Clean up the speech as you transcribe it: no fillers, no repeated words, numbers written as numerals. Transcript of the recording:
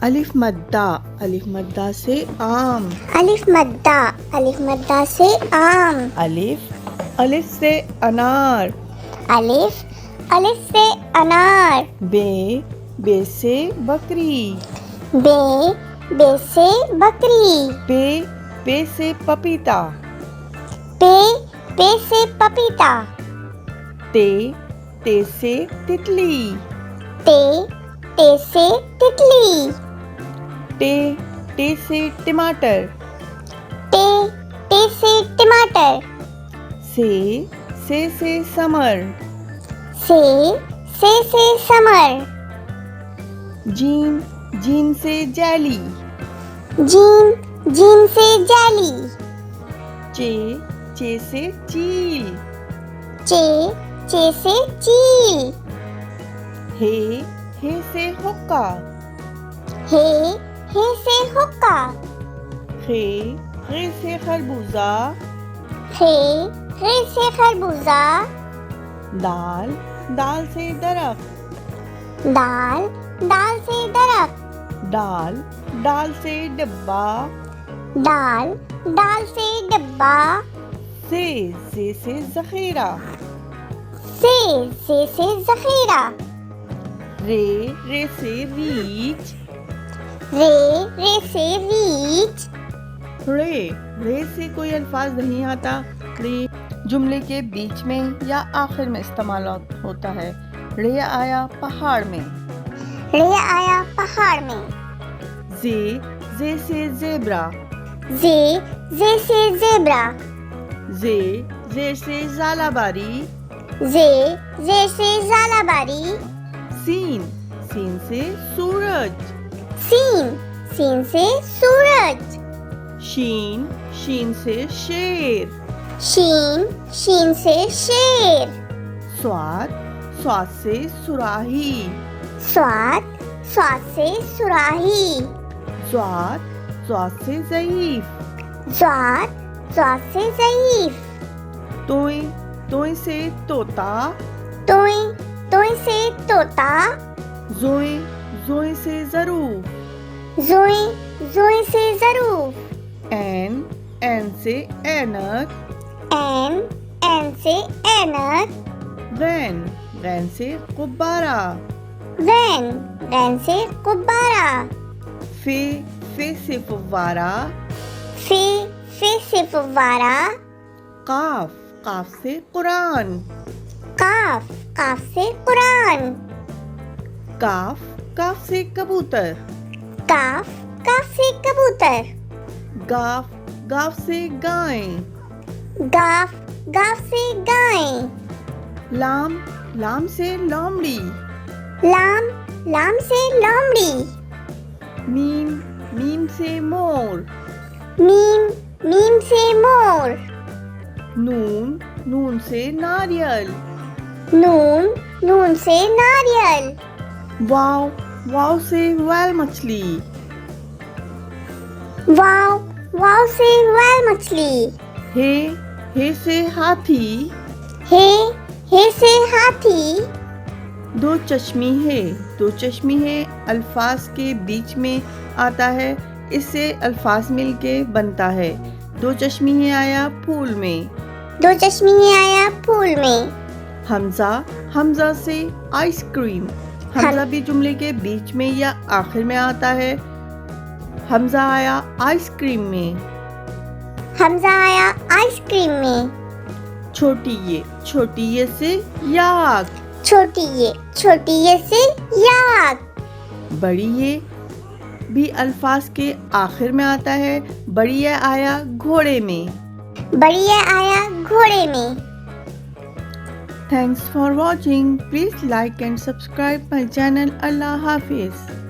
الف مدہ سے آم. الف مدہ سے آم. الف سے انار. الف سے انار. بے سے بکری. بے سے بکری. پے سے پپیتا. پے سے پپیتا. تے سے تتلی. تے سے تتلی. ٹے سے ٹماٹر. ٹے سے ٹماٹر. سے سمر. سے سمر. جیم سے جیلی. جیم سے جیلی. چے سے چیل. چے سے چیل. ہے سے حقہ. ہے سے حقہ. خے سے خربوزہ. خے سے خربوزہ. دال سے درخت. دال سے درخت. ڈال سے ڈبہ. ڈال سے ڈبہ. سے ذخیرہ. سے ذخیرہ. رے سے ریچھ. رے سے ریچھ. رے سے کوئی الفاظ نہیں آتا. رے جملے کے بیچ میں یا آخر میں استعمال ہوتا ہے. رے آیا پہاڑ میں. زے سے زیبرا. زے سے زیبرا. زے سے زالہ باری. زے سے زالہ باری. سین سے سورج. سین سے سورج. شین سے شیر. شین سے شیر. سواد سے سراہی. سواد سے سراہی. زواد سے ضعیف. زواد سے ضعیف. توئیں سے طوطا. توئیں سے طوطا. زوئیں سے ظروف. زوئیں سے ظروف. این سے اینک. این سے اینک. غین سے غبارہ. غین سے غبارہ. فے سے فوارہ. فے سے فوارہ. قاف سے قرآن. قاف سے قرآن. کاف سے کبوتر. کاف سے کبوتر. گاف سے گائیں. گاف سے گائیں. لام سے لومڑی. لام سے لومڑی. میم سے مور. میم سے مور. نون سے ناریل. نون سے ناریل. واو سے ویل مچھلی. واو سے ویل مچھلی. ہے سے ہاتھی. ہے سے ہاتھی. دو چشمی ہے الفاظ کے بیچ میں آتا ہے. اس سے الفاظ مل کے بنتا ہے. دو چشمی ہے آیا پھول میں. حمزہ سے آئس کریم. حمزہ بھی جملے کے بیچ میں یا آخر میں آتا ہے. حمزہ آیا آئس کریم میں. چھوٹی یہ سے یاک. چھوٹی یہ سے یاک. بڑی یہ بھی الفاظ کے آخر میں آتا ہے. بڑی یہ آیا گھوڑے میں. Thanks for watching. Please like and subscribe my channel. Allah Hafiz.